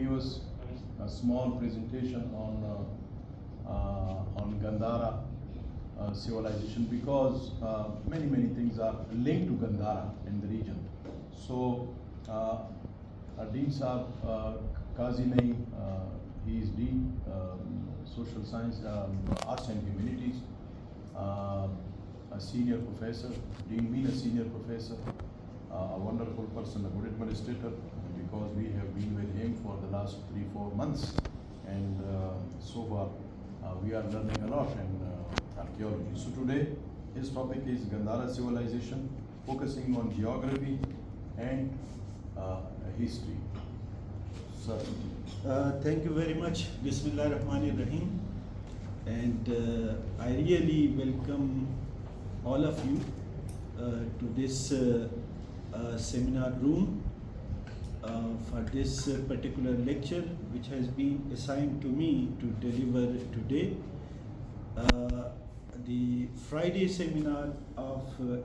give us a small presentation on Gandhara civilization, because many things are linked to Gandhara in the region. So Dean Saab Kazi Nahi, he is Dean Social Science, Arts and Humanities, a senior professor. Dean mean a senior professor, a wonderful person, a good administrator, because we have been with him for the last 3-4 months, and so far we are learning a lot in archaeology. So today his topic is Gandhara civilization, focusing on geography and history. Sir. Thank you very much. Bismillah Rahman Rahim. And I really welcome all of you to this seminar room for this particular lecture, which has been assigned to me to deliver today. The Friday seminar of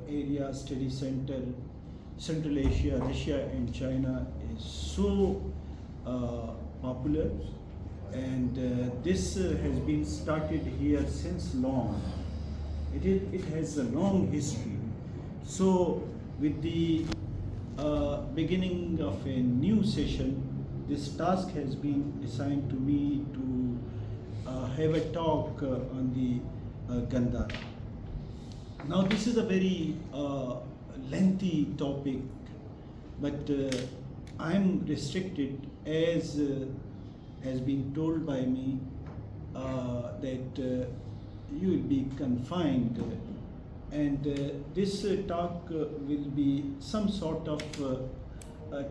AreaStudyCentre, Central Asia, Russia and China is so popular, and this has been started here since long. It has a long history. So with the beginning of a new session, this task has been assigned to me to have a talk on the Gandhara. Now this is a very lengthy topic, but I'm restricted, as has been told by me, that you will be confined, and this talk will be some sort of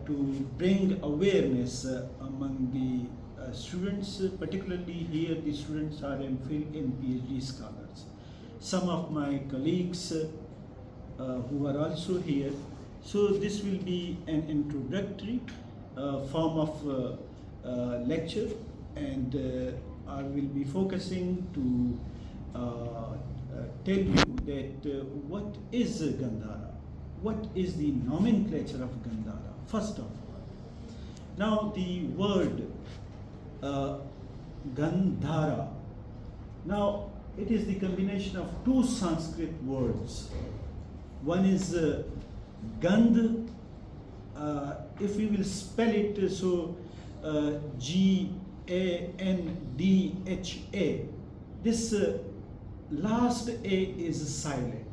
to bring awareness among the students, particularly here the students are MPhil and PhD scholars. Some of my colleagues who are also here. So this will be an introductory form of lecture, and I will be focusing to tell you that what is Gandhara, what is the nomenclature of Gandhara, first of all. Now the word Gandhara, now it is the combination of two Sanskrit words. One is Gandh, if we will spell it, so G-A-N-D-H-A. This last A is silent.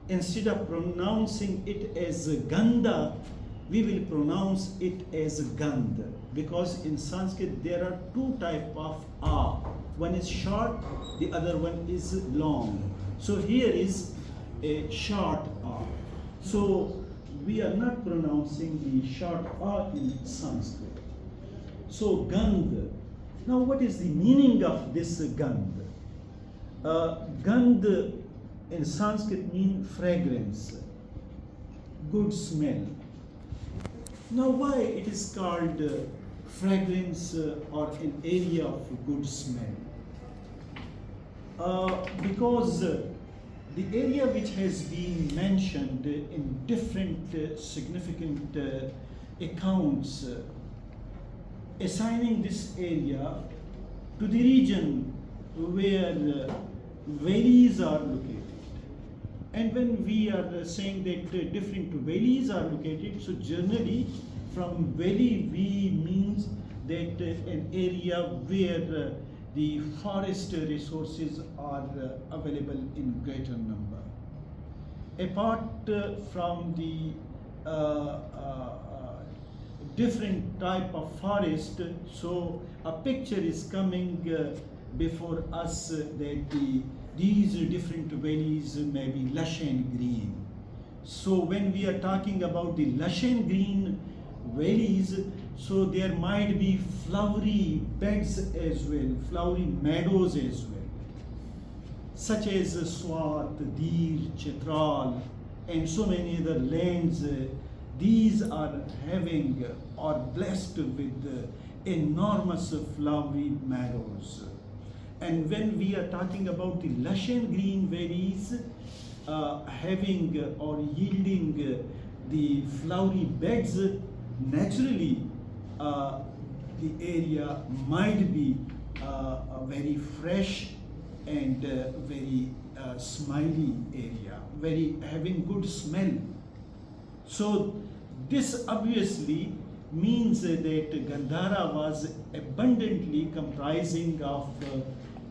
Instead of pronouncing it as Gandha, we will pronounce it as Gandh, because in Sanskrit there are two types of A. One is short, the other one is long. So here is a short A. So we are not pronouncing the short A in Sanskrit. So Gandh. Now what is the meaning of this Gandh? Gandh in Sanskrit means fragrance, good smell. Now why it is called fragrance or an area of good smell? Because the area which has been mentioned in different significant accounts, assigning this area to the region where valleys are located. And when we are saying that different valleys are located, so generally from valley we means that an area where the forest resources are available in greater number. Apart from the different type of forest, so a picture is coming before us that these different valleys may be lush and green. So when we are talking about the lush and green valleys, so there might be flowery beds as well, flowery meadows as well, such as Swat, Dir, Chitral, and so many other lands. These are having or blessed with enormous flowery meadows. And when we are talking about the lush and green valleys having or yielding the flowery beds, naturally the area might be a very fresh and very smiley area, very having good smell. So this obviously means that Gandhara was abundantly comprising of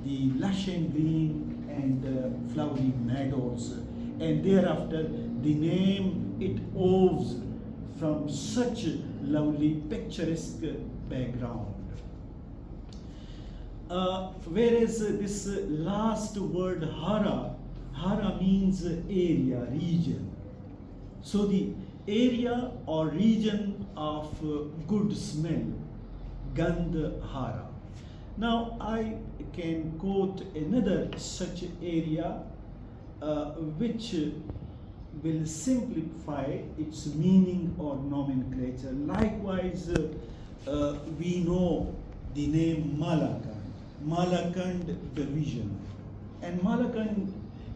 the lush and green and flowery meadows, and thereafter the name it owes from such lovely picturesque background. Whereas this last word hara means area, region. So the area or region of good smell, Gandhara. Now I can quote another such area which will simplify its meaning or nomenclature. Likewise, we know the name Malakand division. And Malakand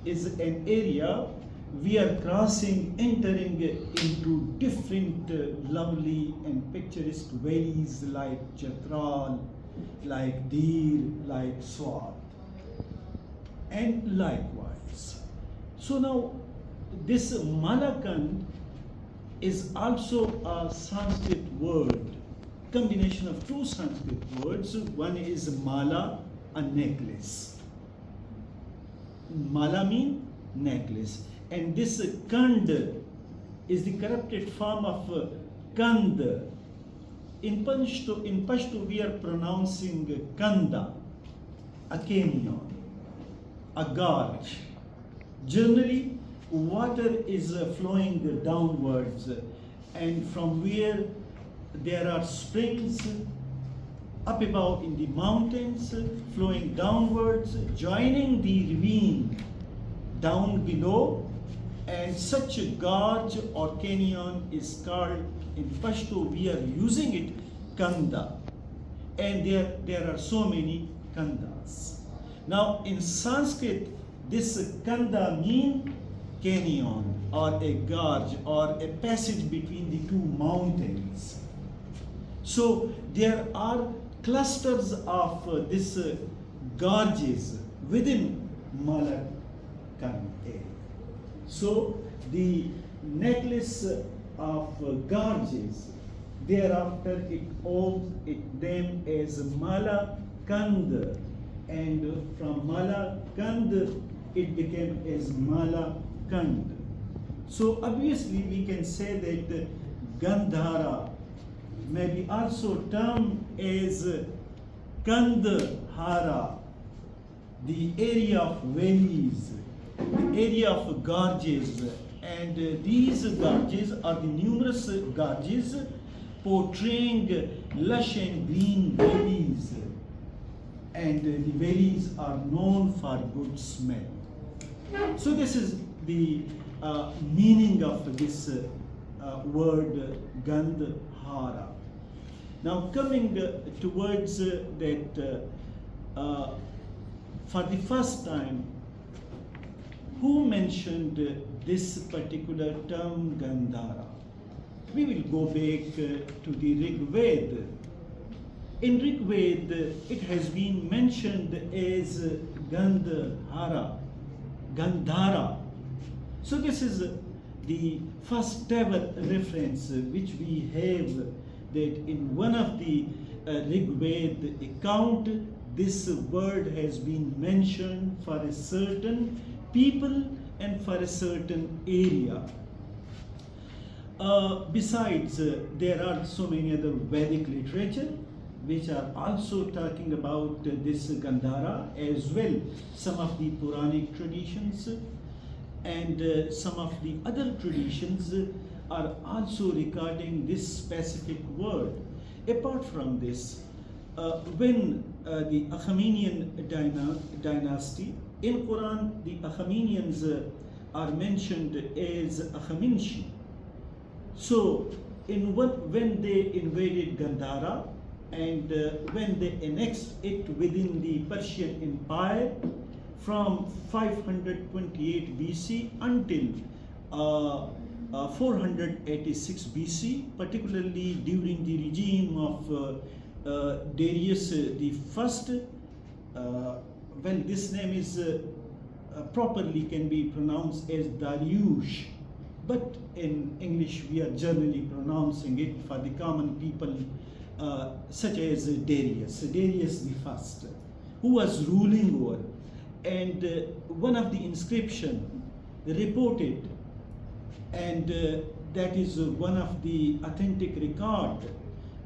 is an area we are crossing, entering into different lovely and picturesque valleys like Chatral, like Dir, like Swat, and likewise. So now this Malakand is also a Sanskrit word, combination of two Sanskrit words. One is mala, a necklace. Mala means necklace. And this Kand is the corrupted form of Kand. In Pashto we are pronouncing Kanda, a canyon, a gorge. Generally, water is flowing downwards, and from where there are springs up above in the mountains, flowing downwards, joining the ravine down below, and such a gorge or canyon is called, in Pashto we are using it, Kanda, and there are so many Kandas. Now in Sanskrit, this Kanda means canyon or a gorge or a passage between the two mountains. So there are clusters of this gorges within Malakand area. So the necklace of gorges, thereafter it owes them as Malakand, and from Malakand it became as Malakand. So obviously we can say that Gandhara may be also termed as Kandhara, the area of valleys, the area of gorges, and these gorges are the numerous gorges portraying lush and green valleys, and the valleys are known for good smell. So this is the meaning of this word Gandhara. Now coming towards that, for the first time, who mentioned this particular term Gandhara? We will go back to the Rig Veda. In Rig Veda, it has been mentioned as Gandhara. So this is the first ever reference which we have, that in one of the Rig Veda account, this word has been mentioned for a certain people and for a certain area. Besides, there are so many other Vedic literature which are also talking about this Gandhara as well. Some of the Puranic traditions and some of the other traditions are also recording this specific word. Apart from this, when the Achaemenian dynasty, in Quran the Achaemenians are mentioned as Achaemenshi. So when they invaded Gandhara and when they annexed it within the Persian Empire from 528 BC until 486 BC, particularly during the regime of Darius the first. Well, this name is properly can be pronounced as Dariush, but in English we are generally pronouncing it for the common people, such as Darius the first, who was ruling over. And one of the inscription reported, and that is one of the authentic record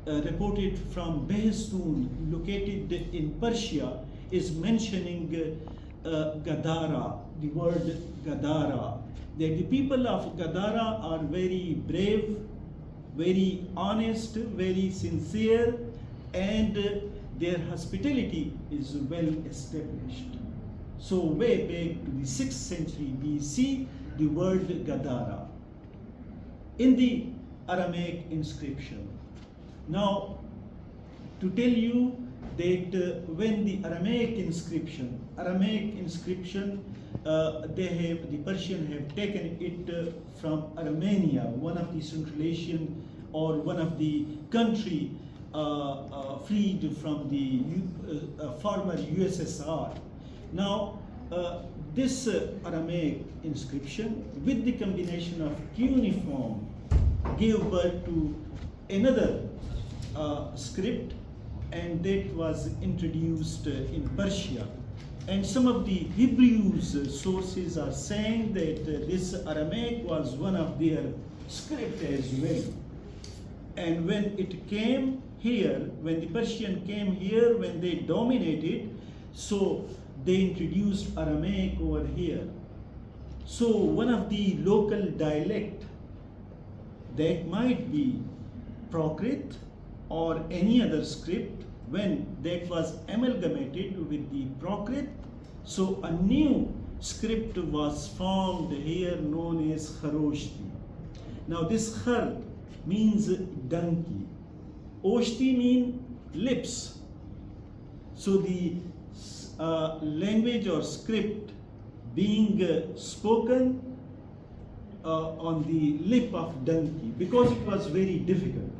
reported from Behestun, located in Persia, is mentioning Gandhara, the word Gandhara. That the people of Gandhara are very brave, very honest, very sincere, and their hospitality is well established. So way back to the 6th century BC, the word Gandhara in the Aramaic inscription. Now, to tell you that when the Aramaic inscription, the Persian have taken it from Armenia, one of the Central Asian or one of the country freed from the former USSR. Now, this Aramaic inscription with the combination of cuneiform gave birth to another script, and that was introduced in Persia. And some of the Hebrews sources are saying that this Aramaic was one of their script as well. And when it came here, when the Persian came here, when they dominated, so they introduced Aramaic over here. So one of the local dialect that might be Prakrit or any other script, when that was amalgamated with the Prakrit, so a new script was formed here known as Kharoshti. Now this Khar means donkey, Oshti means lips. So the language or script being spoken on the lip of donkey, because it was very difficult.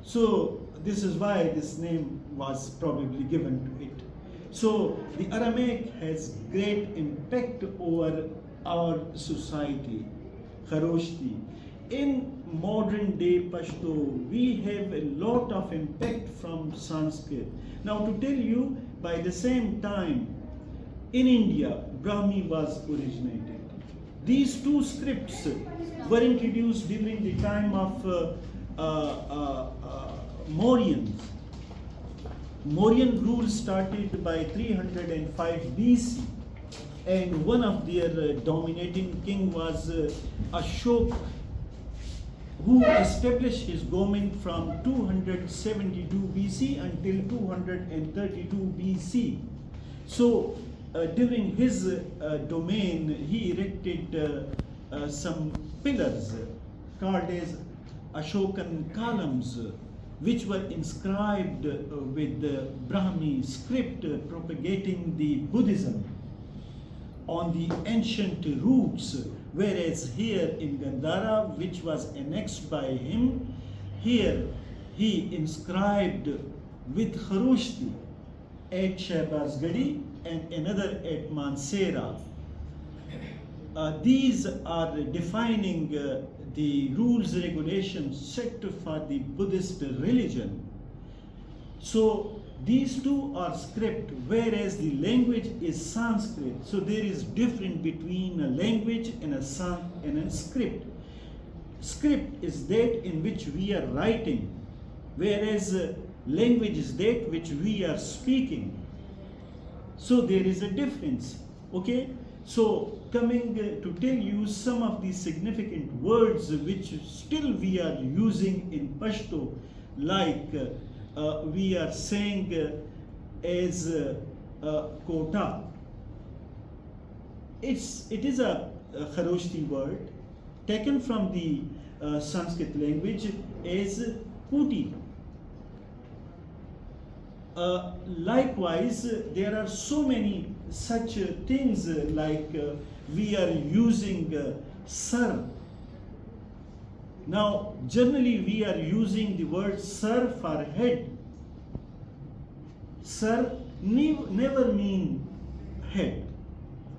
So this is why this name was probably given to it. So the Aramaic has great impact over our society, Kharoshti. In modern day Pashto, we have a lot of impact from Sanskrit. Now to tell you, by the same time, in India, Brahmi was originated. These two scripts were introduced during the time of Mauryans. Mauryan rule started by 305 BC, and one of their dominating king was Ashoka, who established his government from 272 BC until 232 BC. So during his domain, he erected some pillars called as Ashokan columns, which were inscribed with the Brahmi script propagating the Buddhism on the ancient roots. Whereas here in Gandhara, which was annexed by him, here he inscribed with Kharoshti at Shahbazgadi and another at Mansehra. These are defining the rules, regulations set for the Buddhist religion. So these two are script, whereas the language is Sanskrit. So there is difference between a language and a script. Script is that in which we are writing, whereas language is that which we are speaking. So there is a difference. Okay? So coming to tell you some of the significant words which still we are using in Pashto, like we are saying as kota. It is a Kharoshti word taken from the Sanskrit language as kuti. Likewise, there are so many such things like we are using sir. Now, generally we are using the word sir for head, Sir never mean head,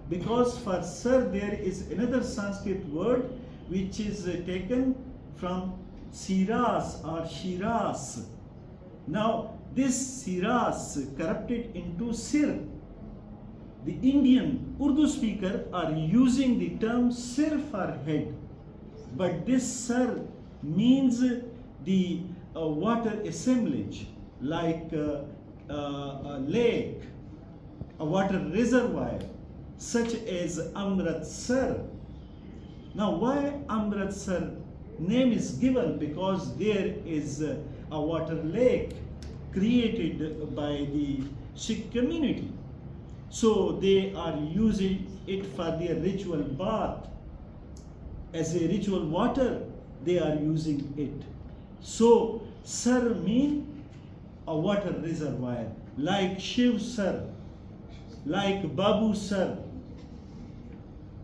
because for sir there is another Sanskrit word which is taken from siras or shiras. Now this siras corrupted into sir. The Indian Urdu speaker are using the term sir for head, but this sir means the water assemblage, like a lake, a water reservoir, such as Amritsar. Now why Amritsar name is given? Because there is a water lake created by the Sikh community. So they are using it for their ritual bath. As a ritual water, they are using it. So sar mean a water reservoir, like Shiv sar, like Babu sar.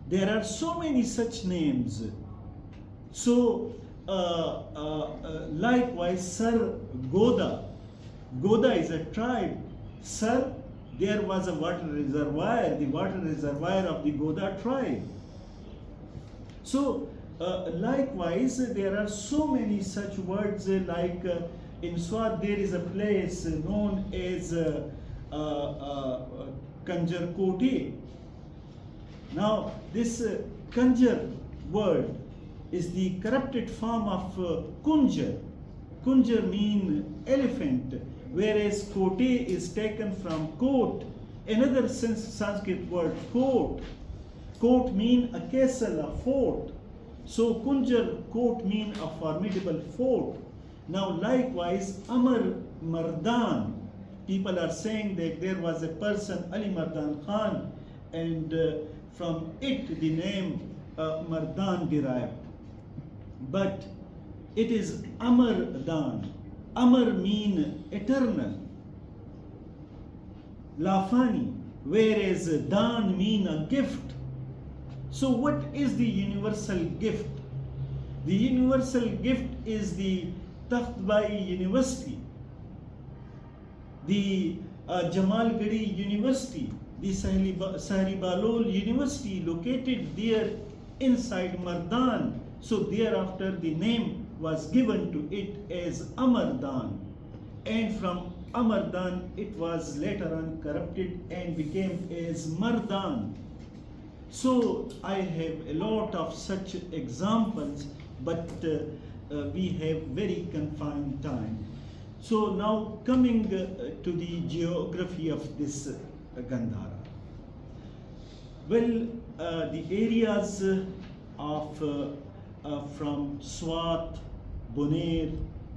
There are so many such names. So likewise sar Goda. Goda is a tribe. Sar, there was a water reservoir, the water reservoir of the Goda tribe. So likewise there are so many such words, like in Swat there is a place known as Kanjar Koti. Now this Kanjar word is the corrupted form of Kunjar. Kunjar mean elephant, whereas Kote is taken from coat, another Sanskrit word coat. Coat mean a castle, a fort. So Kunjar coat mean a formidable fort. Now likewise Amar Mardan. People are saying that there was a person, Ali Mardan Khan, and from it the name Mardan derived. But it is Amar Dan. Amar mean eternal, Lafani, whereas Dan mean a gift. So what is the universal gift? The universal gift is the Taftbai University, the Jamalgadi University, the Sahri Balol University located there inside Mardan. So thereafter the name was given to it as Amardan, and from Amardan it was later on corrupted and became as Mardan. So I have a lot of such examples, but we have very confined time. So now coming to the geography of this Gandhara. Well, the areas of from Swat, Bonair,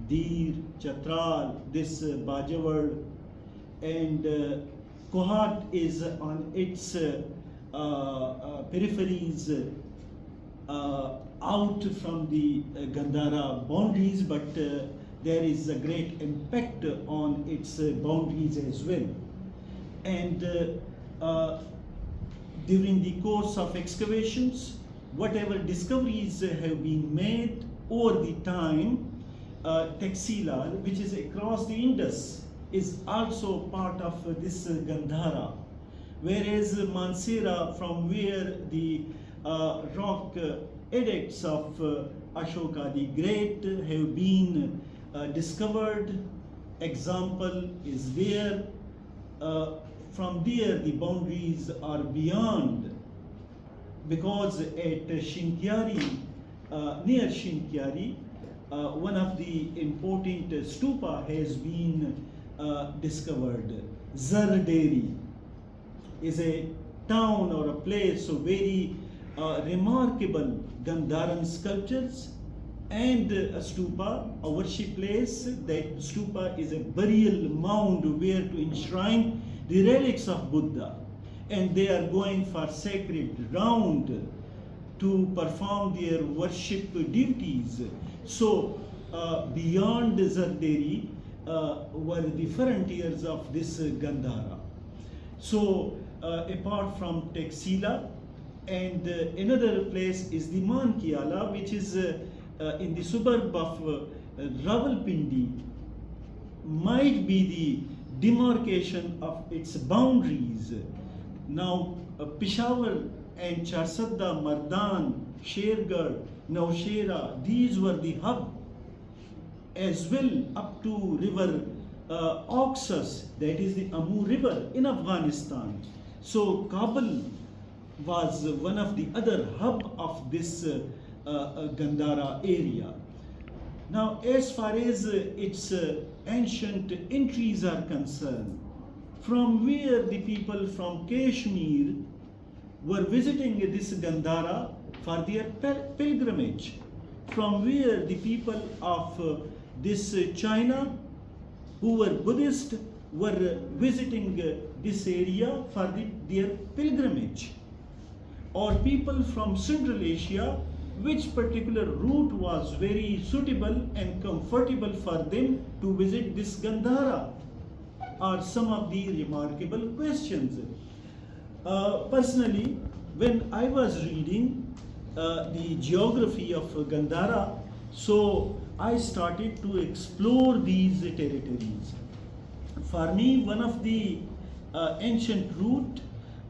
Dir, Chatral, this Bajawad, and Kohat is on its peripheries out from the Gandhara boundaries, but there is a great impact on its boundaries as well. And during the course of excavations, whatever discoveries have been made over the time, Taxila, which is across the Indus, is also part of this Gandhara. Whereas Mansehra, from where the rock edicts of Ashoka the Great have been discovered, example is there. From there the boundaries are beyond, because at Shinkyari, near Shinkyari, one of the important stupa has been discovered. Zarderi is a town or a place of very remarkable Gandharan sculptures, and a stupa, a worship place. That stupa is a burial mound where to enshrine the relics of Buddha, and they are going for sacred round to perform their worship duties. So beyond Zarderi were the frontiers of this Gandhara. So apart from Taxila, and another place is the Mankiala, which is in the suburb of Rawalpindi, might be the demarcation of its boundaries. Now, Peshawar and Charsadda, Mardan, Shergarh, Naushera, these were the hub, as well up to river Oxus, that is the Amu river in Afghanistan. So Kabul was one of the other hub of this Gandhara area. Now, as far as its ancient entries are concerned, from where the people from Kashmir were visiting this Gandhara for their pilgrimage, from where the people of this China who were Buddhist were visiting this area for their pilgrimage, or people from Central Asia, which particular route was very suitable and comfortable for them to visit this Gandhara, are some of the remarkable questions. Personally, when I was reading the geography of Gandhara, so I started to explore these territories. For me, one of the ancient route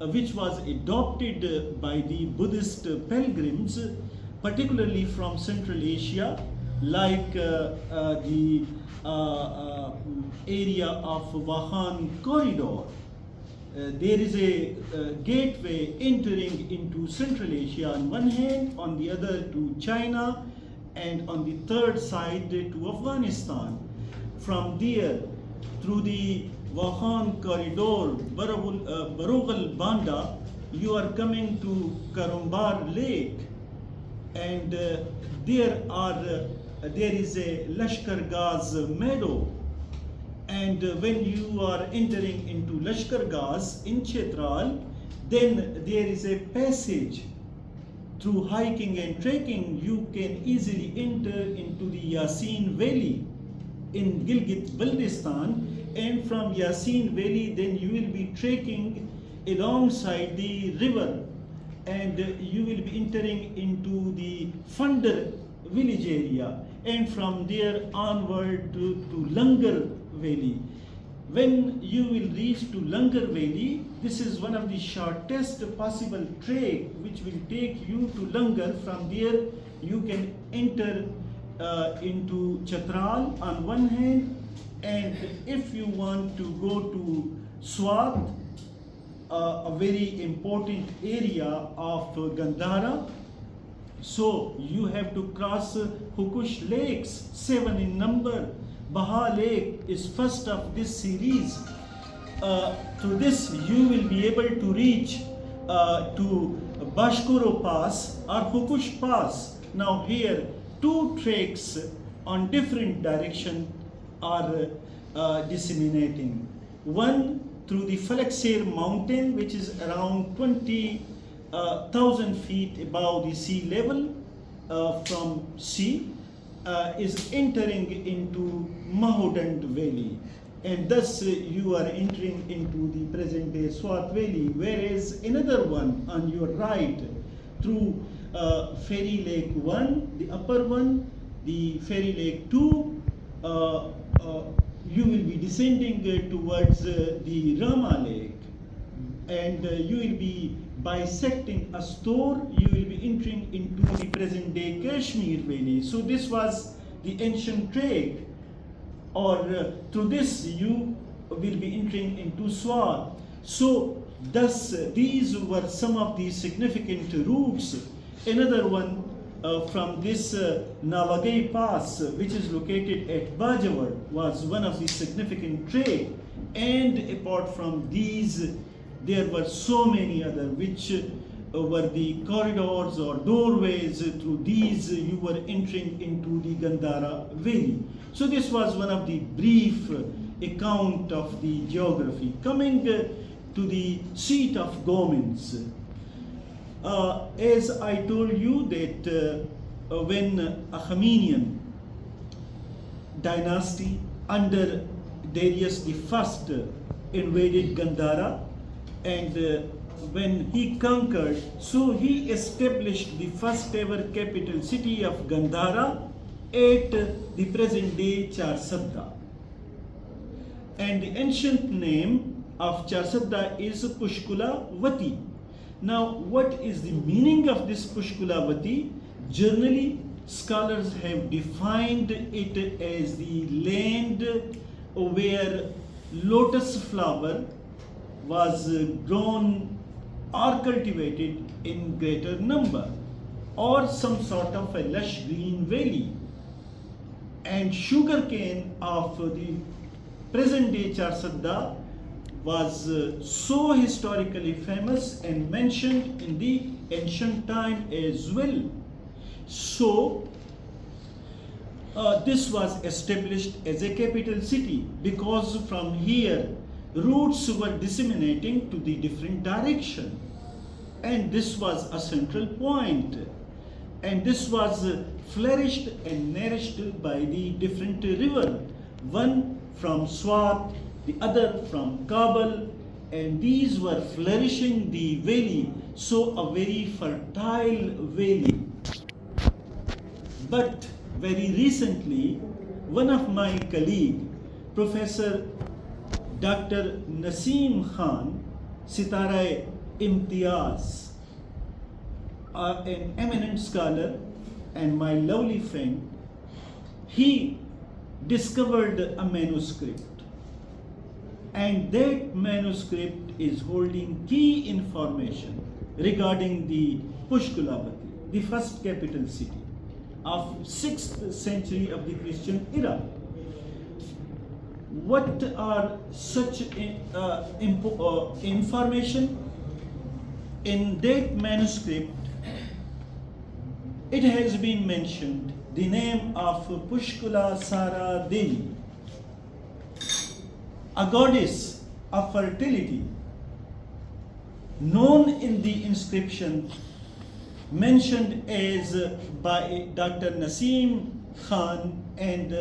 which was adopted by the Buddhist pilgrims, particularly from Central Asia, like the area of Vahan corridor. There is a gateway entering into Central Asia on one hand, on the other to China, and on the third side to Afghanistan. From there, through the Vahan corridor, Barogal Banda, you are coming to Karumbar Lake, and there is a Lashkar Gaz meadow. And when you are entering into Lashkar Gaz in Chetral, then there is a passage. Through hiking and trekking, you can easily enter into the Yasin Valley in Gilgit-Baltistan, and from Yasin Valley then you will be trekking alongside the river, and you will be entering into the Funder village area, and from there onward to Langar Valley. When you will reach to Langar Valley, this is one of the shortest possible trek which will take you to Langar. From there you can enter into Chatral on one hand, and if you want to go to Swat, a very important area of Gandhara, so you have to cross Hukush lakes, 7 in number. Baha Lake is first of this series. Through this you will be able to reach to Bashkoro Pass or Hukush Pass. Now here two treks on different direction are disseminating. One through the Falakser mountain, which is around 20,000 feet above the sea level from sea, is entering into Mahodand Valley, and thus you are entering into the present day Swat Valley, whereas another one on your right through Fairy Lake 1, the upper one, the Fairy Lake 2, you will be descending towards the Rama Lake, and you will be bisecting Astor, you will be entering into the present day Kashmir Valley. So this was the ancient trade, or through this you will be entering into Swat. So thus these were some of the significant routes. Another one from this Navagai Pass, which is located at Bajawar, was one of the significant trade, and apart from these there were so many other which were the corridors or doorways. Through these you were entering into the Gandhara Valley. So this was one of the brief account of the geography. Coming to the seat of governments, as I told you that when Achaemenian dynasty under Darius I invaded Gandhara, and when he conquered, so he established the first ever capital city of Gandhara at the present day Charsadda. and the ancient name of Charsadda is Pushkulavati. Now, what is the meaning of this Pushkulavati? Generally, scholars have defined it as the land where lotus flower was grown or cultivated in greater number, or some sort of a lush green valley. And sugarcane of the present day Charsadda was so historically famous and mentioned in the ancient time as well. So this was established as a capital city because from here routes were disseminating to the different direction, and this was a central point, and this was flourished and nourished by the different river, one from Swat, the other from Kabul, and these were flourishing the valley, so a very fertile valley. But very recently, one of my colleagues, Professor Dr. Naseem Khan, Sitara Imtiaz, an eminent scholar and my lovely friend, he discovered a manuscript, and that manuscript is holding key information regarding the Pushkulavati, the first capital city of 6th century of the Christian era. What are such information? In that manuscript, it has been mentioned the name of Pushkula Sara Devi, a goddess of fertility, known in the inscription mentioned as by Dr. Naseem Khan and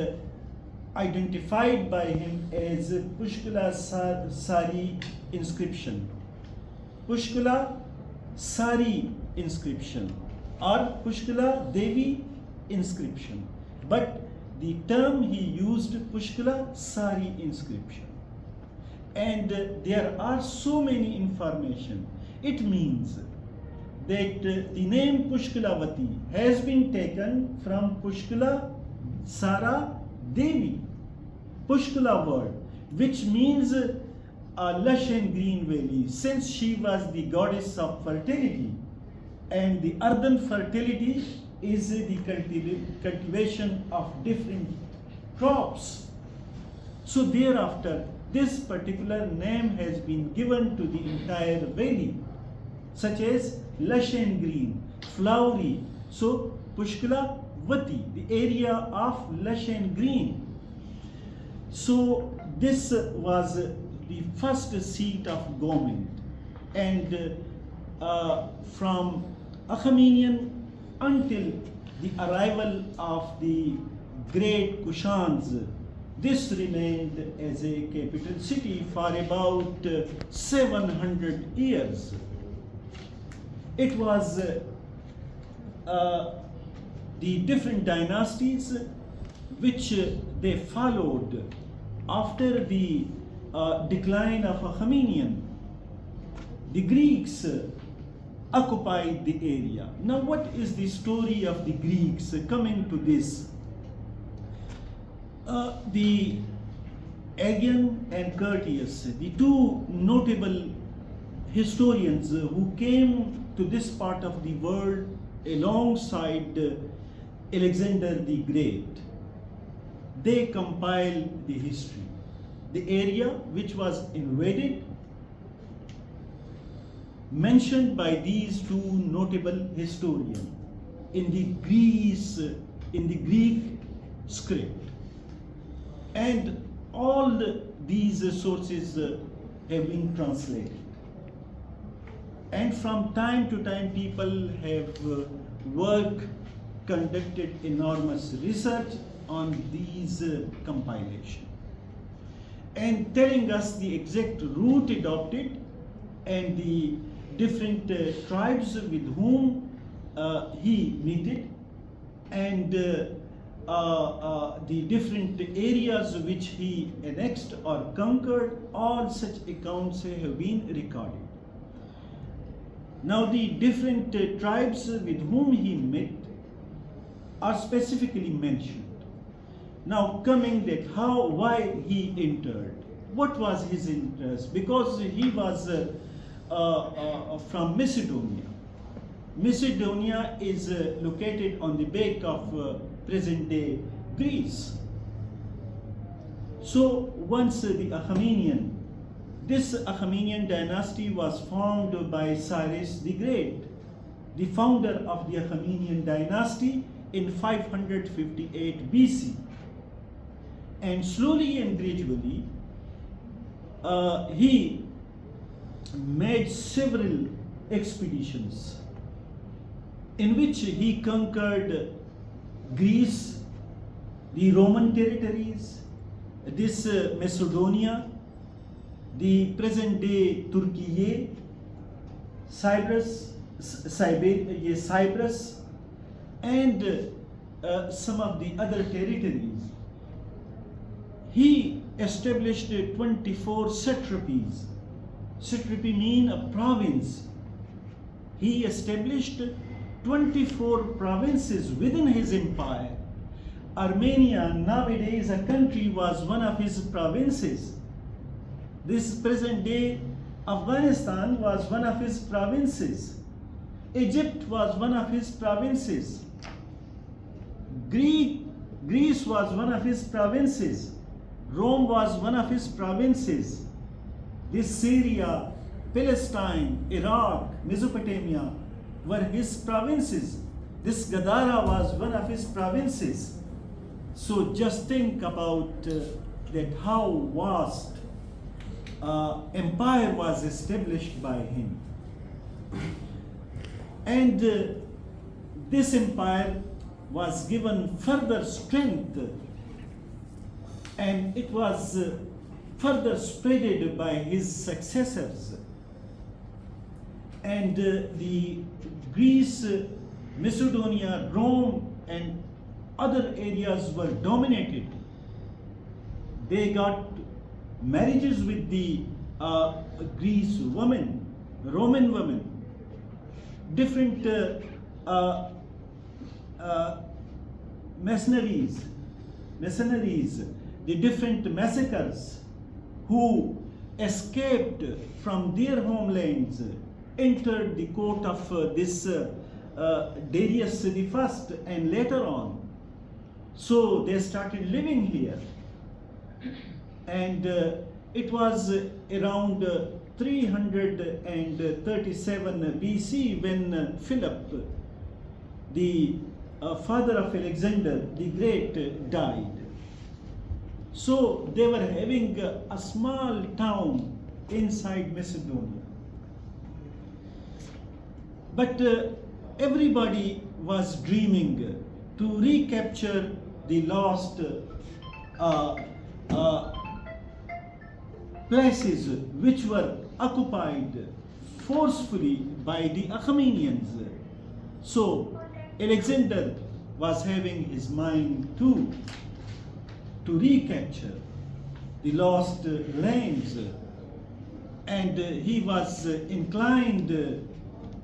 identified by him as Pushkula Sari inscription, Pushkula Sari inscription, or Pushkula Devi inscription. But the term he used, Pushkula Sari inscription. And there are so many information. It means that the name Pushkulavati has been taken from Pushkula Sara Devi, Pushkula word, which means a lush and green valley, since she was the goddess of fertility, and the earthen fertility is the cultivation of different crops. So thereafter, this particular name has been given to the entire valley, such as lush and green, flowery. So Pushkulavati, the area of lush and green. So this was the first seat of government, and from Achaemenian until the arrival of the great Kushans, this remained as a capital city for about 700 years. It was the different dynasties which they followed after the decline of Achaemenian. The Greeks occupied the area. Now, what is the story of the Greeks coming to this? The Aegean and Curtius, the two notable historians who came to this part of the world alongside Alexander the Great, they compiled the history. The area which was invaded, mentioned by these two notable historians in the Greek script, and all these sources have been translated. And from time to time, people have conducted enormous research on these compilation, and telling us the exact route adopted and the different tribes with whom he meted, and the different areas which he annexed or conquered, all such accounts have been recorded. Now the different tribes with whom he met are specifically mentioned. Now coming that why he entered, what was his interest? Because he was from Macedonia. Macedonia is located on the back of present-day Greece. So once this Achaemenian dynasty was formed by Cyrus the Great, the founder of the Achaemenian dynasty in 558 BC. And slowly and gradually, he made several expeditions in which he conquered Greece, the Roman territories, this Macedonia, the present-day Turkey, Cyprus, and some of the other territories. He established 24 satrapies. Satrapy means a province. He established 24 provinces within his empire. Armenia, nowadays a country, was one of his provinces. This present day Afghanistan was one of his provinces. Egypt was one of his provinces. Greece was one of his provinces. Rome was one of his provinces. This Syria, Palestine, Iraq, Mesopotamia were his provinces. This Gandhara was one of his provinces. So just think about that how vast empire was established by him. And this empire was given further strength, and it was further spreaded by his successors. And the Greece, Macedonia, Rome, and other areas were dominated. They got marriages with the Greece women, Roman women, different mercenaries, the different massacres who escaped from their homelands, entered the court of this Darius I, and later on. So they started living here. And it was around 337 BC when Philip, the father of Alexander the Great, died. So they were having a small town inside Macedonia. But everybody was dreaming to recapture the lost places which were occupied forcefully by the Achaemenians. So Alexander was having his mind to recapture the lost lands, and he was inclined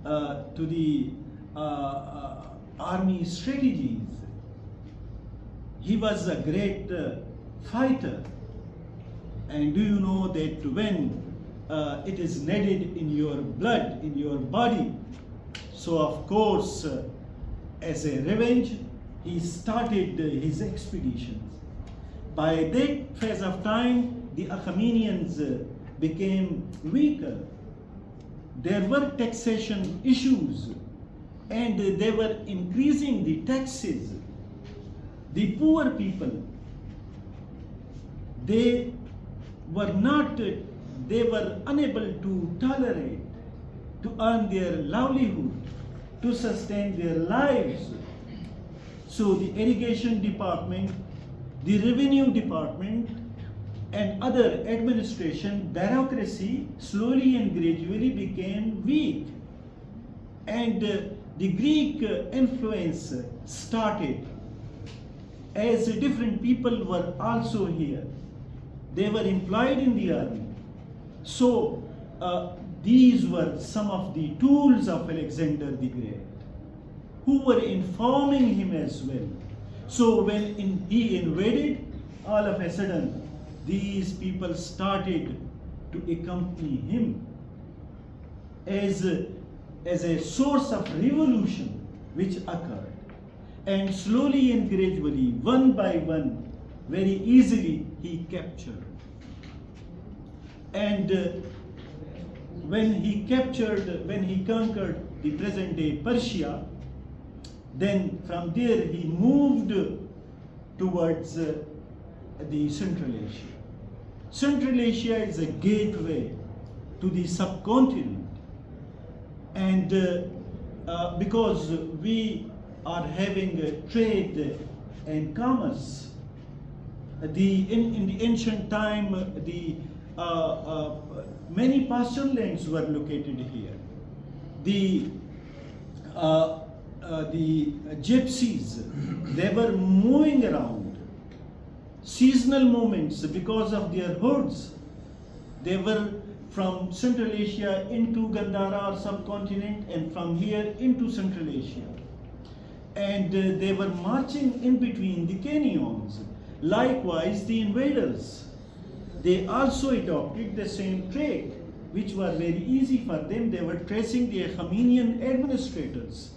to the army strategies. He was a great fighter. And do you know that when it is kneaded in your blood, in your body, so of course, as a revenge, he started his expeditions. By that phase of time, the Achaemenians became weaker. There were taxation issues, and they were increasing the taxes. The poor people, they were unable to tolerate, to earn their livelihood, to sustain their lives. So the irrigation department, the revenue department, and other administration, bureaucracy slowly and gradually became weak. And the Greek influence started. as different people were also here. They were employed in the army. So these were some of the tools of Alexander the Great, who were informing him as well. So when he invaded, all of a sudden, these people started to accompany him as a source of revolution which occurred. And slowly and gradually, one by one, very easily, he captured. And when he conquered the present-day Persia, then from there he moved towards the Central Asia. Central Asia is a gateway to the subcontinent, and because we are having trade and commerce, in the ancient time, many pasture lands were located here. The gypsies, they were moving around. Seasonal movements because of their herds. They were from Central Asia into Gandhara or subcontinent, and from here into Central Asia. And they were marching in between the canyons. Likewise, the invaders, they also adopted the same trade, which were very easy for them. They were tracing the Achaemenian administrators,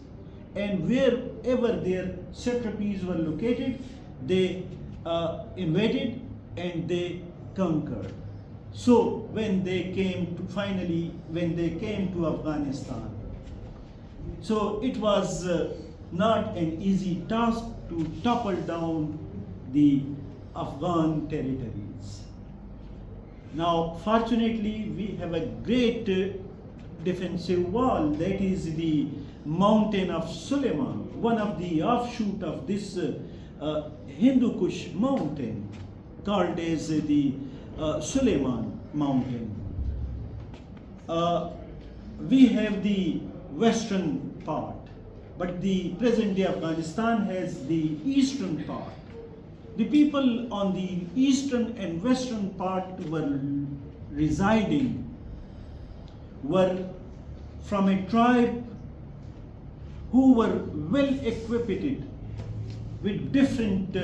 and wherever their satrapies were located, they invaded and they conquered. So when they came to Afghanistan, so it was not an easy task to topple down the Afghan territories. Now, fortunately, we have a great defensive wall, that is the mountain of Suleiman, one of the offshoot of this Hindu Kush mountain, called as the Suleiman mountain. We have the western part, but the present-day Afghanistan has the eastern part. The people on the eastern and western part were from a tribe who were well equipped with different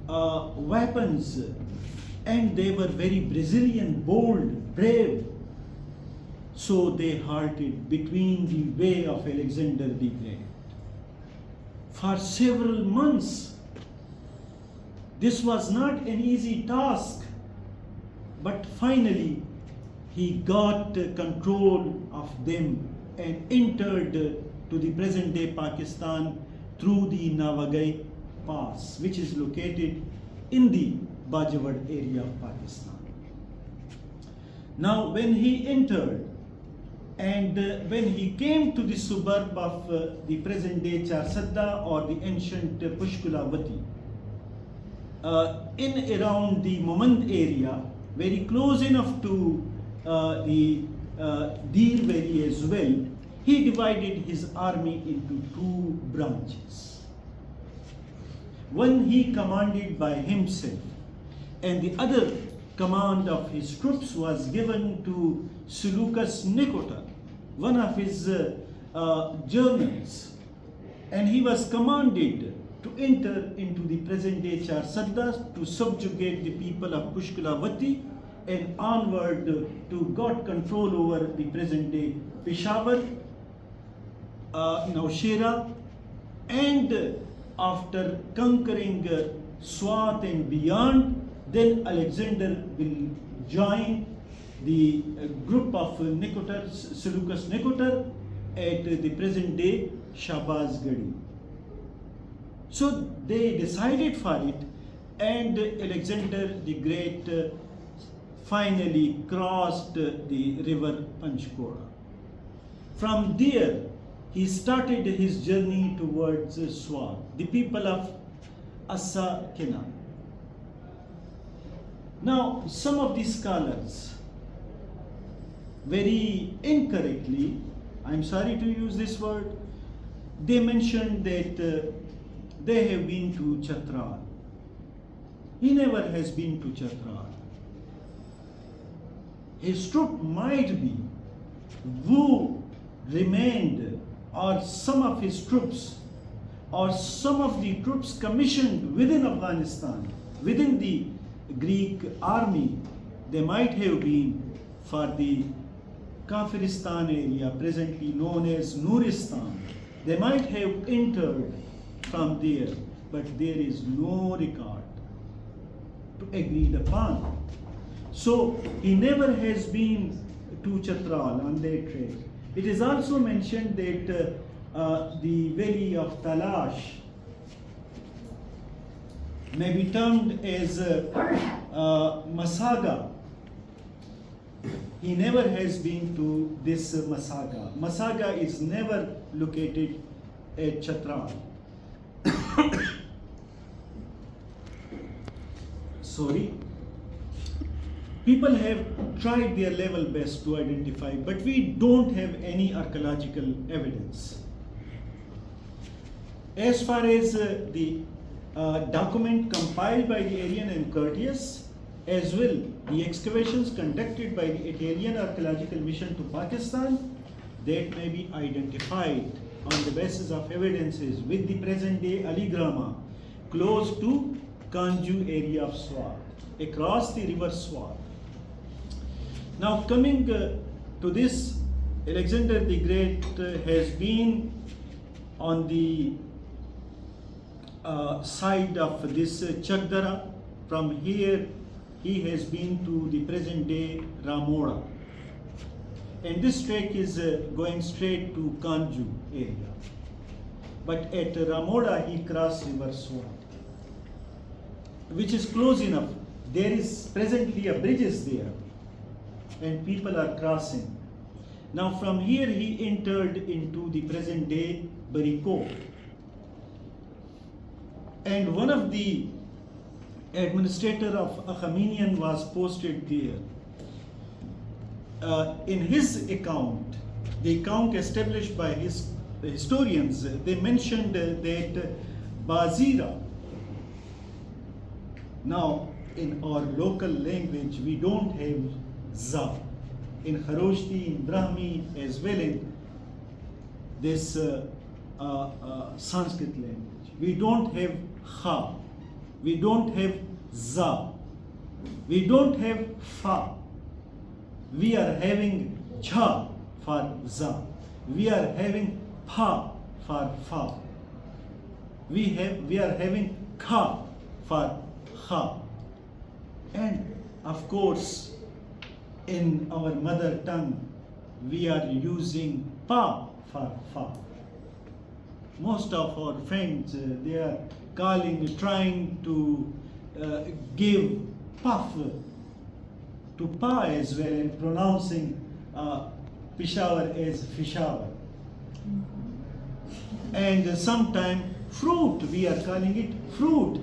weapons, and they were very Brazilian, bold, brave. So they halted between the way of Alexander the Great. For several months, this was not an easy task, but finally he got control of them and entered to the present-day Pakistan through the Navagai Pass, which is located in the Bajawad area of Pakistan. Now, when he entered and when he came to the suburb of the present-day Charsadda or the ancient Pushkulavati, in around the Momand area, very close enough to the Deer Valley as well, he divided his army into two branches. One he commanded by himself, and the other command of his troops was given to Seleucus Nicator, one of his generals, and he was commanded to enter into the present-day Charsadda to subjugate the people of Pushkulavati and onward to got control over the present-day Peshawar, Nowshera, and after conquering Swat and beyond, then Alexander will join the group of Seleucus Nicator at the present-day Shahbazgadi. So they decided for it, and Alexander the Great finally crossed the river Panchkora. From there, he started his journey towards Swat, the people of Assa Kina. Now, some of the scholars, very incorrectly, I'm sorry to use this word, they mentioned that they have been to Chatral. he never has been to Chhatral. His troop might be who remained, or some of his troops, or some of the troops commissioned within Afghanistan, within the Greek army, they might have been for the Kafiristan area, presently known as Nuristan. They might have entered from there, but there is no record to agreed upon. So he never has been to Chhatral on that track. It is also mentioned that the valley of Talash may be termed as Masaga. He never has been to this Masaga. Masaga is never located at Chhatral. Sorry. People have tried their level best to identify, but we don't have any archaeological evidence. As far as the document compiled by the Aryan and Curtius, as well the excavations conducted by the Italian Archaeological Mission to Pakistan, that may be identified on the basis of evidences with the present day Aligrama close to Kanju area of Swat, across the river Swat. Now coming to this, Alexander the Great has been on the side of this Chakdara. From here he has been to the present day Ramoda, and this track is going straight to Kanju area. But at Ramoda he crossed river Swat, which is close enough. There is presently a bridge is there, and people are crossing. Now from here he entered into the present day Bariko, and one of the administrator of Achaemenian was posted there. In his account, the account established by his historians, they mentioned that Bazira. Now in our local language we don't have za. In Kharoshti, in Brahmi, as well in this Sanskrit language, we don't have kha, we don't have za, we don't have fa. We are having cha for za, we are having pa for fa, we are having kha for kha, and of course in our mother tongue we are using pa for fa. Most of our friends they are trying to give puff to pa as well, and pronouncing Peshawar as Peshawar. And sometimes fruit, we are calling it fruit.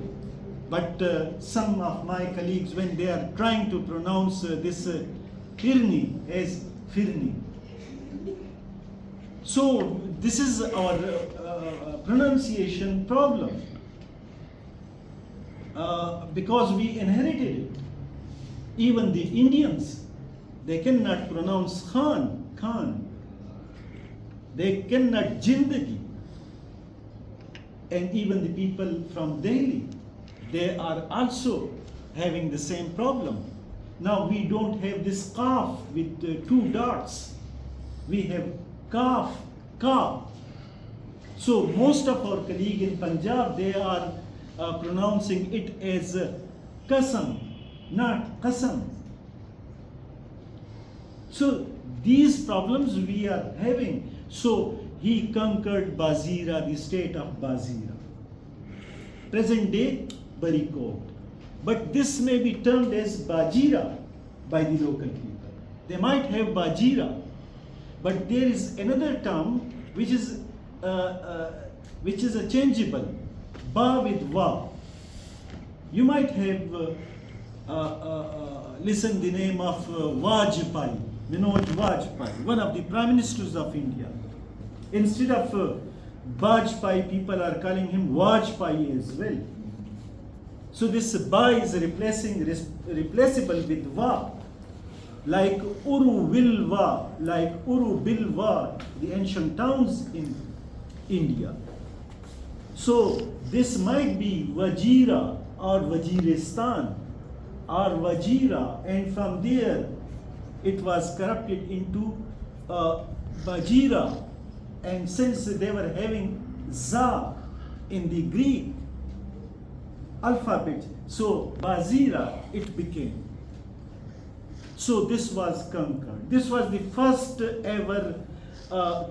But some of my colleagues, when they are trying to pronounce this firni as firni. So this is our pronunciation problem, because we inherited it. Even the Indians, they cannot pronounce Khan. They cannot Jindagi. And even the people from Delhi, they are also having the same problem. Now we don't have this kaf with two dots. We have kaf, ka. So most of our colleagues in Punjab, they are pronouncing it as kasam, not qasam. So these problems we are having. So he conquered Bazira, the state of Bazira, present day Barikot. But this may be termed as Bajira by the local people. They might have Bajira, but there is another term which is a changeable, ba with va. You might have listened the name of Vajpayee, Manoj Vajpayee, one of the prime ministers of India. Instead of Vajpayee, people are calling him Vajpayee as well. So this ba is replaceable with va, like Uru Vilva, like Uru Bilva, the ancient towns in India. So this might be Vajira or Vajiristan or Vajira, and from there it was corrupted into Vajira, and since they were having za in the Greek alphabet, so Bazira it became. So this was conquered. This was the first ever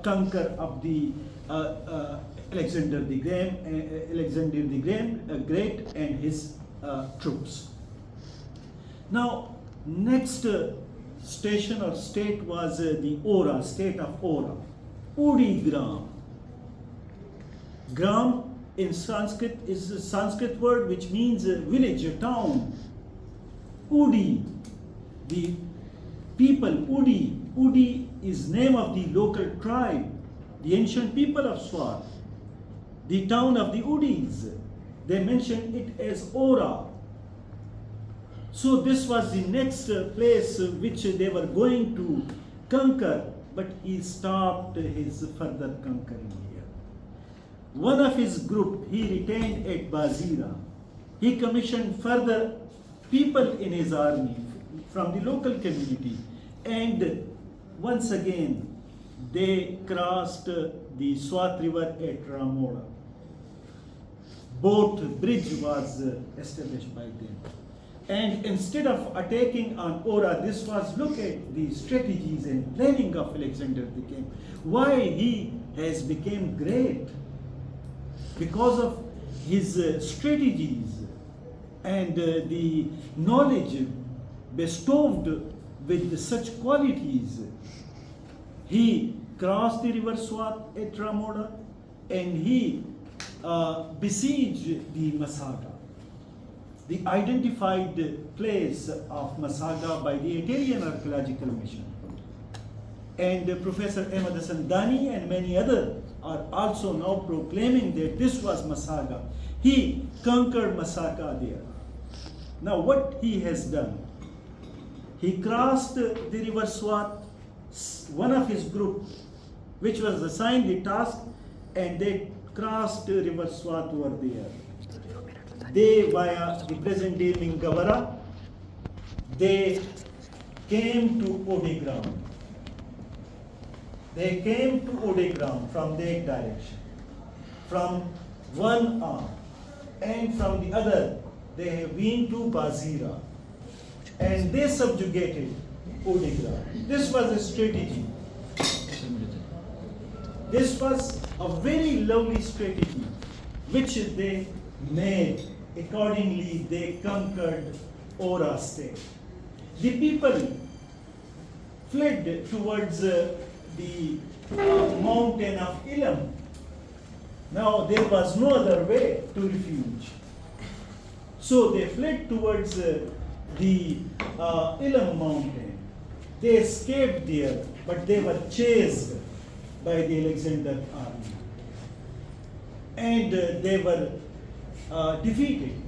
conquer of the Alexander the Great and his troops. Now, next station or state was the Ora, state of Ora. Udi Gram. Gram in Sanskrit is a Sanskrit word which means a village, a town. Udi, the people, Udi. Udi is name of the local tribe, the ancient people of Swat. The town of the Udis, they mention it as Ora. So this was the next place which they were going to conquer, but he stopped his further conquering here. One of his group he retained at Bazira. He commissioned further people in his army from the local community, and once again they crossed the Swat river at Ramoda. Boat bridge was established by them. And instead of attacking on Ora, this was, look at the strategies and planning of Alexander the King. Why he has become great? Because of his strategies and the knowledge bestowed with such qualities. He crossed the river Swat at Ramoda and he besieged the Masaga, the identified place of Masaga by the Italian Archaeological Mission. And Professor Ahmad Hassan Dani and many others are also now proclaiming that this was Masaga. He conquered Masaga there. Now what he has done? He crossed the river Swat, one of his group, which was assigned the task, and they crossed river Swat over there. They, via the present day Mingavara, they came to Odegram. They came to Odegram from that direction, from one arm, and from the other they have been to Bazira, and they subjugated Odegram. This was a strategy. This was a very lovely strategy which they made. Accordingly, they conquered Ora state. The people fled towards the mountain of Ilam. Now there was no other way to refuge. So they fled towards the Ilam mountain. They escaped there, but they were chased by the Alexander army. And they were defeated.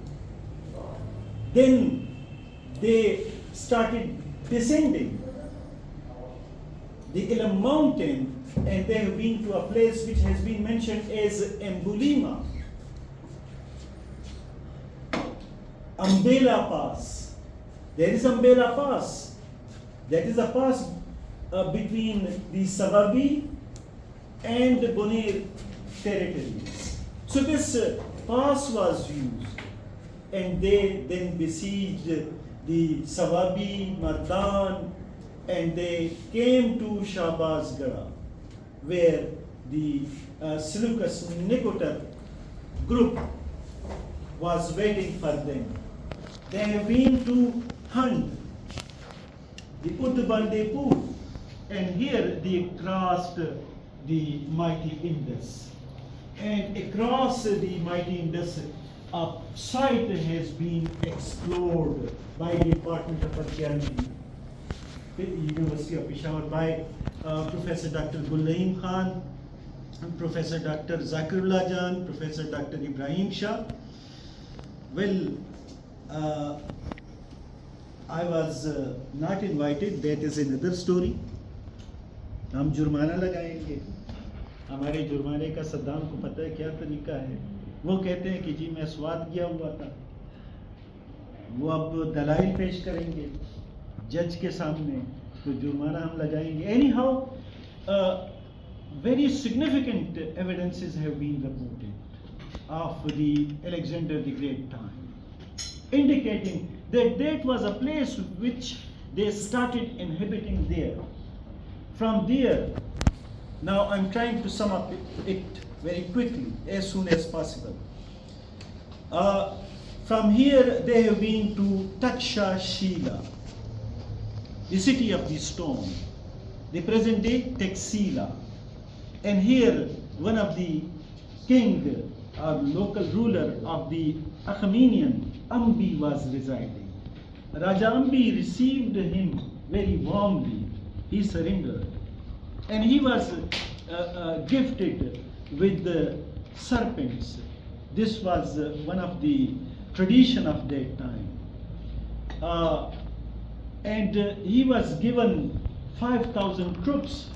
Then they started descending the Ilam mountain, and they have been to a place which has been mentioned as Embulima. Ambela Pass. There is Ambela Pass. That is a pass between the Sababi and Bonaire territories. So this pass was used, and they then besieged the Sawabi, Mardan, and they came to Shahbazgara, where the Seleucus Nicotor group was waiting for them. They have been to Hund, the Uddabandepur, and here they crossed the mighty Indus. And across the mighty Indus, a site has been explored by the Department of Archaeology, the University of Peshawar, by Professor Dr. Gulaim Khan, Professor Dr. Zakirullah Jan, Professor Dr. Ibrahim Shah. Well, I was not invited. That is another story. हम जुर्माना लगाएंगे. हमारे जुर्माने का सद्दाम को पता है क्या तरीका है. वो कहते हैं कि जी मैं स्वाद गया हुआ था. वो अब दलाइल पेश करेंगे जज के सामने, तो जुर्माना हम लगाएंगे. Anyhow, very significant evidences have been reported of the Alexander the Great time, indicating that that was a place which they started inhabiting there. From there, now I'm trying to sum up it very quickly, as soon as possible. From here, they have been to Takshashila, the city of the stone, the present day Taxila. And here, one of the king or local ruler of the Achaemenian, Ambi, was residing. Raja Ambi received him very warmly. He surrendered. And he was gifted with the serpents. This was one of the tradition of that time. And he was given 5,000 troops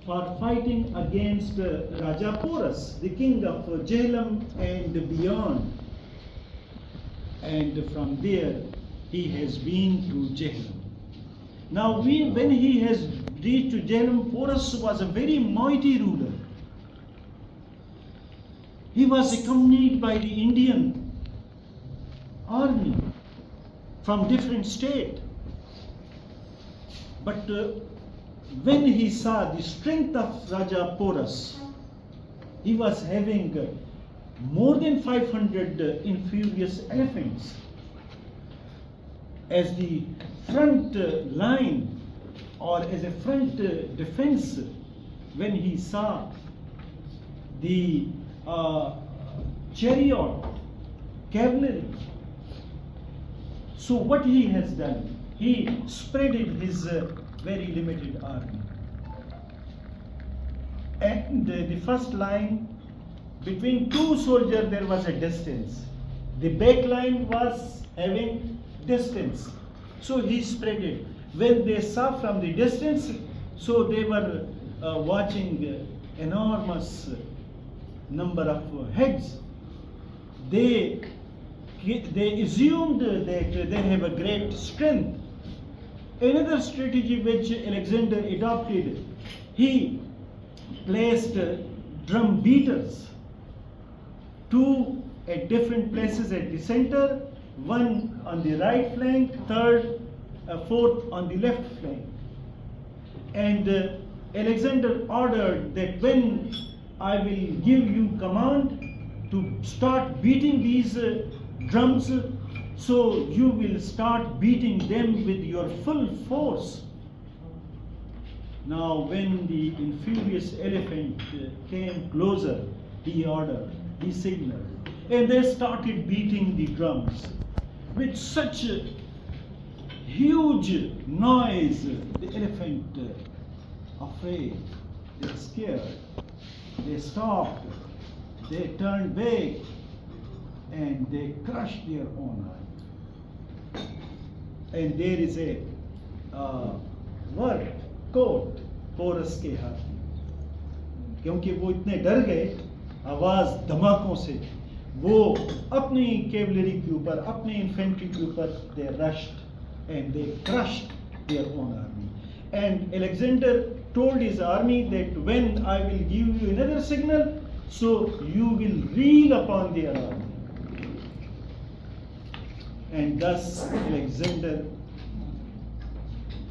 for fighting against Raja Porus, the king of Jhelum and beyond. And from there, he has been to Jhelum. Now, when he has reached to Jhelum, Porus was a very mighty ruler. He was accompanied by the Indian army from different states. But when he saw the strength of Raja Porus, he was having more than 500 infurious elephants as the front line or as a front defense. When he saw the chariot cavalry, so what he has done, he spreaded his very limited army. And the first line, between two soldiers there was a distance. The back line was having distance. So he spread it. When they saw from the distance, so they were watching enormous number of heads. They assumed that they have a great strength. Another strategy which Alexander adopted, he placed drum beaters, two at different places at the center, one on the right flank, fourth on the left flank. And Alexander ordered that when I will give you command to start beating these drums, so you will start beating them with your full force. Now when the infurious elephant came closer, he ordered, he signaled, and they started beating the drums with such a huge noise. The elephant afraid, they were scared, they stopped, they turned back, and they crushed their own army. And there is a word, quote, Porus के हाथी, क्योंकि वो इतने डर गए आवाज धमाकों से, वो अपनी कैवलरी के ऊपर, अपनी इन्फेंट्री के ऊपर they rushed and they crushed their own army. And Alexander told his army that when I will give you another signal, so you will reel upon their army. And thus Alexander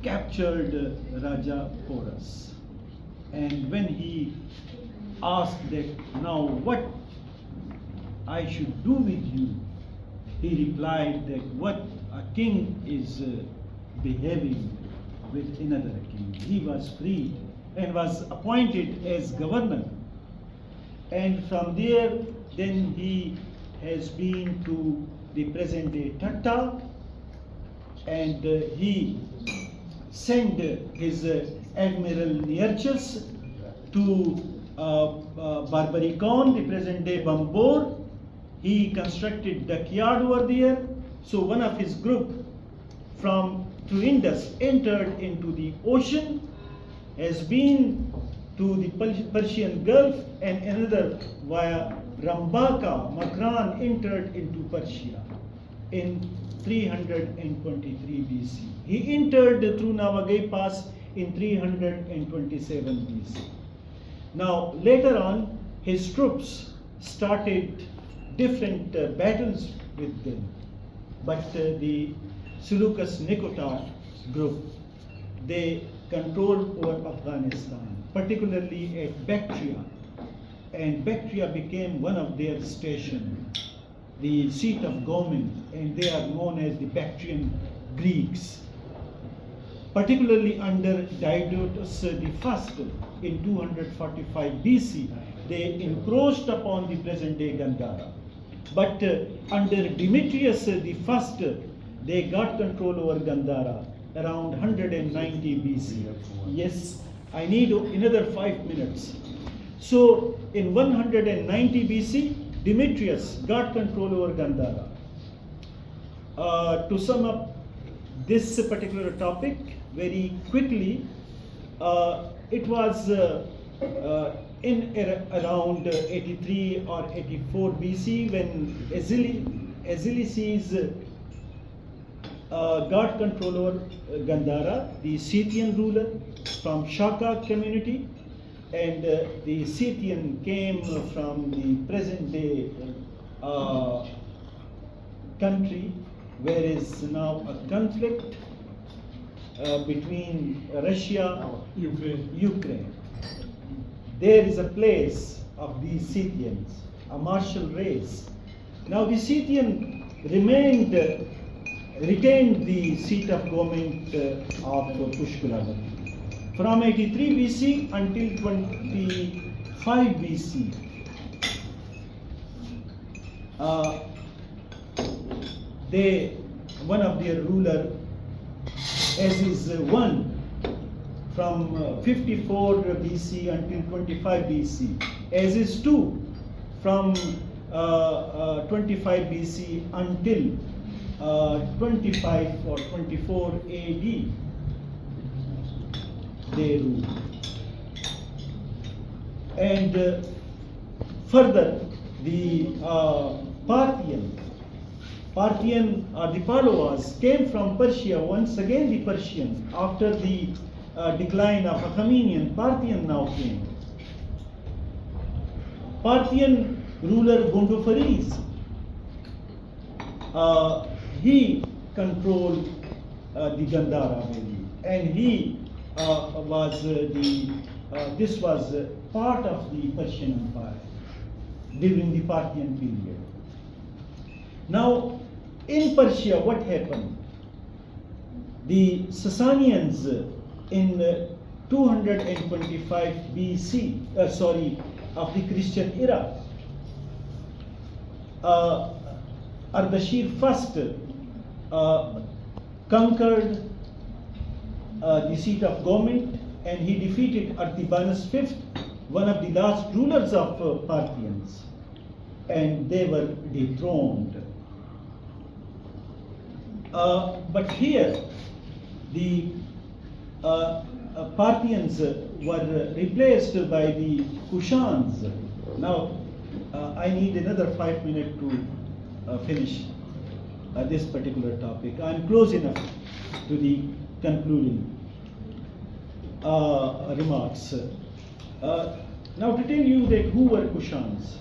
captured Raja Porus. And when he asked that, now what I should do with you, he replied that what a king is behaving with another king. He was freed and was appointed as governor. And from there, then he has been to the present day Tatta, and he sent his Admiral Nearchus to Barbaricon, the present day Bambor. He constructed dockyard over there. So one of his group through Indus entered into the ocean, has been to the Persian Gulf, and another via Rambaka, Makran entered into Persia in 323 BC. He entered through Navagai Pass in 327 BC. Now later on, his troops started different battles with them, but the Seleucus Nicotar group, they controlled over Afghanistan, particularly at Bactria, and Bactria became one of their stations, the seat of government, and they are known as the Bactrian Greeks. Particularly under Didotus I in 245 BC, they encroached upon the present-day Gandhara. But under Demetrius I, they got control over Gandhara around 190 BC. Yes, I need another 5 minutes. So in 190 BC, Demetrius got control over Gandhara. To sum up this particular topic very quickly, it was in around 83 or 84 BC when Azilisses got control over Gandhara, the Scythian ruler from Shaka community, and the Scythian came from the present day country where is now a conflict between Russia and Ukraine. There is a place of these Scythians, a martial race. Now the Scythian retained the seat of government of Pushkaravati from 83 BC until 25 BC. One of their ruler, as is one, from 54 BC until 25 BC, as is two, from 25 BC until 25 or 24 AD, they ruled. And further, the Parthian or the Pallavas came from Persia. Once again the Persian, after the decline of Achaemenian, Parthian now came. Parthian ruler Gondophares, he controlled the Gandhara valley, and he was this was part of the Persian Empire during the Parthian period. Now, in Persia, what happened? The Sasanians in 225 BC, of the Christian era, Ardashir I conquered the seat of government, and he defeated Artabanus V, one of the last rulers of Parthians, and they were dethroned. But here, the Parthians were replaced by the Kushans. Now, I need another 5 minutes to finish this particular topic. I'm close enough to the concluding remarks. Now, to tell you that who were Kushans.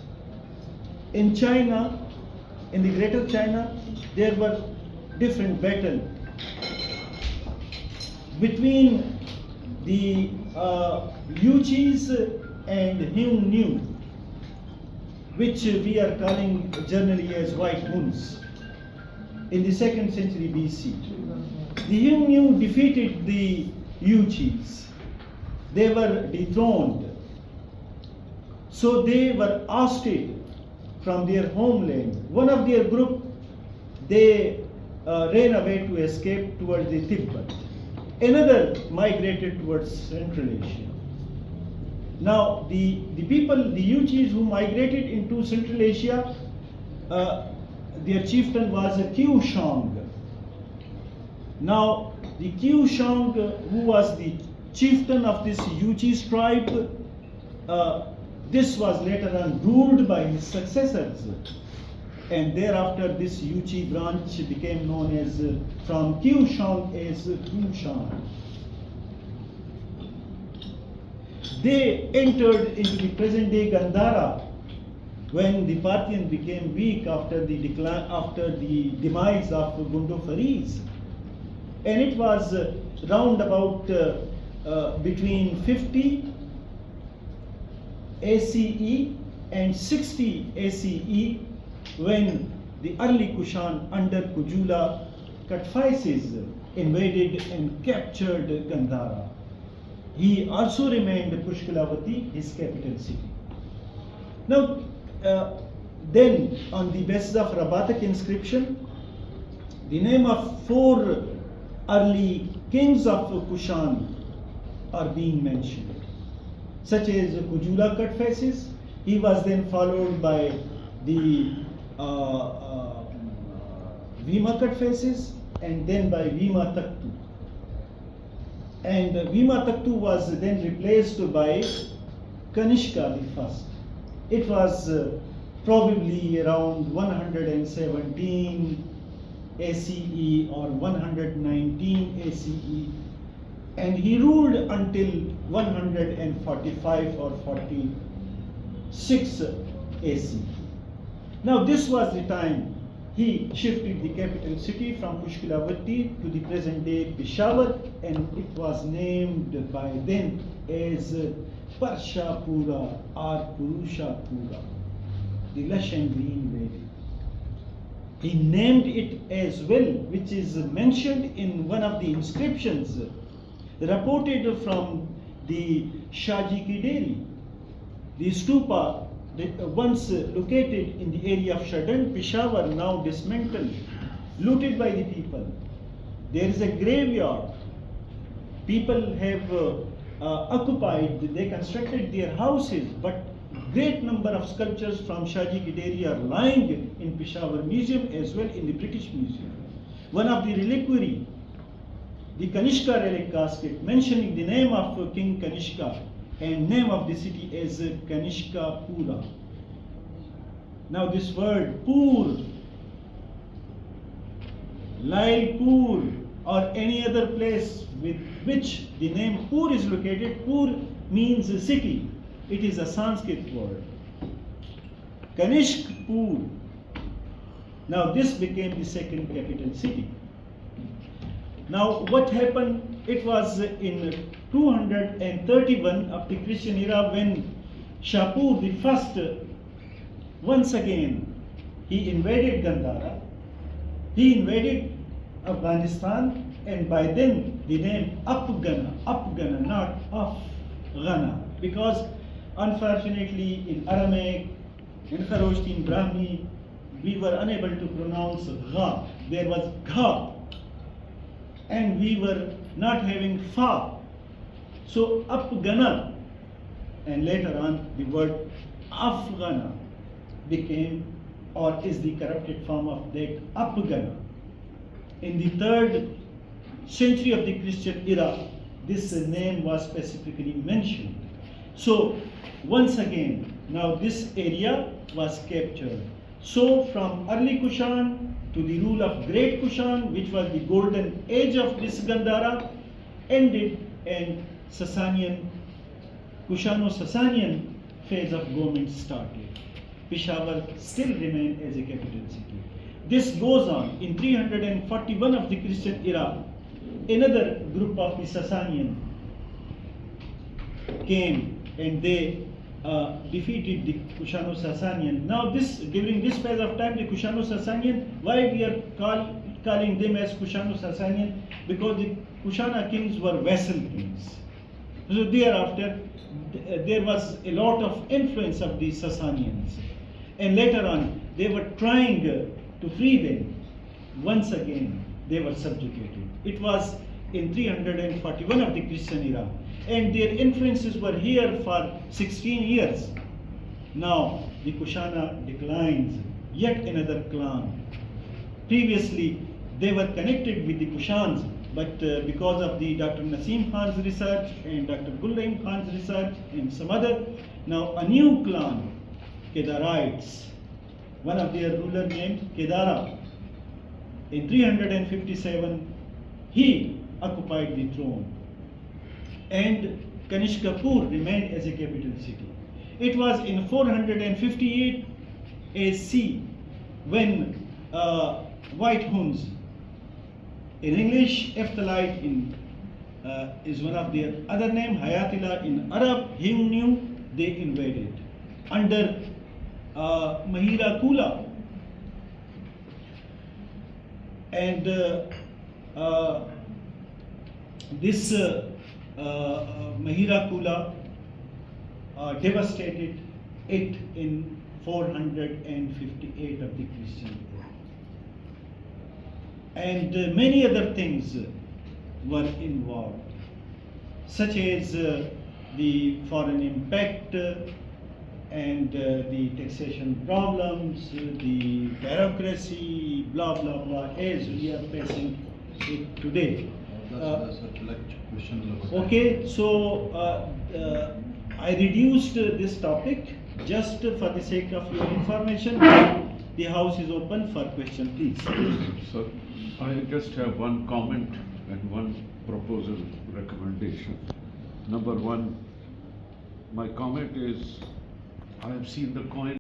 In China, in the Greater China, there were different battles between the Yuchis and Hyungnu, which we are calling generally as White Huns, in the 2nd century BC. The Hyungnu defeated the Yuchis. They were dethroned. So they were ousted from their homeland. One of their group, they ran away to escape towards the Tibet. Another migrated towards Central Asia. Now, the people, the Yuchis who migrated into Central Asia, their chieftain was a Qiushang. Now, the Qiushang, who was the chieftain of this Yuchi tribe, this was later on ruled by his successors. And thereafter, this Yuchi branch became known as, from Qiushang, as Qiushang. They entered into the present-day Gandhara when the Parthian became weak after the demise of Gundofaris. And it was round about between 50 ACE and 60 ACE when the early Kushan under Kujula Katphises invaded and captured Gandhara. He also remained Pushkalavati, his capital city. Now, then on the basis of Rabatak inscription, the name of 4 early kings of Kushan are being mentioned, such as Kujula Katphises. He was then followed by the Vima Katphises and then by Vima Taktu. And Vima Taktu was then replaced by Kanishka the first. It was probably around 117 ACE or 119 ACE, and he ruled until 145 or 46 AC. Now this was the time he shifted the capital city from Pushkalavati to the present day Peshawar, and it was named by then as Parshapura or Purushapura, the lush and green valley. He named it as well, which is mentioned in one of the inscriptions reported from the Shaji Ki Deri, the stupa once located in the area of Shadan, Peshawar, now dismantled, looted by the people. There is a graveyard. People have occupied, they constructed their houses, but great number of sculptures from Shaji Ki Deri are lying in Peshawar Museum as well in the British Museum. One of the reliquary, the Kanishka relic casket, mentioning the name of King Kanishka and name of the city as Kanishka Pura. Now this word Pur, Lailpur, or any other place with which the name Pur is located, Pur means city. It is a Sanskrit word. Kanishkpur. Now this became the second capital city. Now what happened? It was in 231 of the Christian era when Shapur the first, once again, he invaded Gandhara. He invaded Afghanistan, and by then the name Afghana, not Afghana, because unfortunately in Aramaic, in Kharoshti, in Brahmi, we were unable to pronounce Gha. There was Gha, and we were not having Fa. So Afghana, and later on the word Afghana became or is the corrupted form of that Afghana. In the 3rd century of the Christian era, this name was specifically mentioned. So once again, now this area was captured. So from early Kushan to the rule of Great Kushan, which was the golden age of this Gandhara, ended, and Sasanian, Kushano-Sasanian phase of government started. Peshawar still remained as a capital city. This goes on. In 341 of the Christian era, another group of the Sasanian came and they defeated the Kushano-Sasanian. Now during this phase of time, the Kushano-Sasanian, why we are calling them as Kushano-Sasanian? Because the Kushana kings were vassal kings. So thereafter, there was a lot of influence of the Sasanians. And later on, they were trying to free them. Once again, they were subjugated. It was in 341 of the Christian era. And their influences were here for 16 years. Now, the Kushana declines yet another clan. Previously, they were connected with the Kushans, but because of the Dr. Nasim Khan's research and Dr. Gulrahim Khan's research and some other, now a new clan, Kedarites, one of their ruler named Kedara. In 357, he occupied the throne, and Kanishkapur remained as a capital city. It was in 458 AC when White Huns, in English Ephthalite is one of their other name, Hayatila in Arab, Himnu, they invaded under Mahira Kula. And this Mahira Kula devastated it in 458 of the Christian era. And many other things were involved, such as the foreign impact and the taxation problems, the bureaucracy, blah, blah, blah, as we are facing it today. That's a question. Okay, so I reduced this topic just for the sake of your information. The house is open for question, please. So I just have one comment and one proposal recommendation. Number one, my comment is I have seen the coin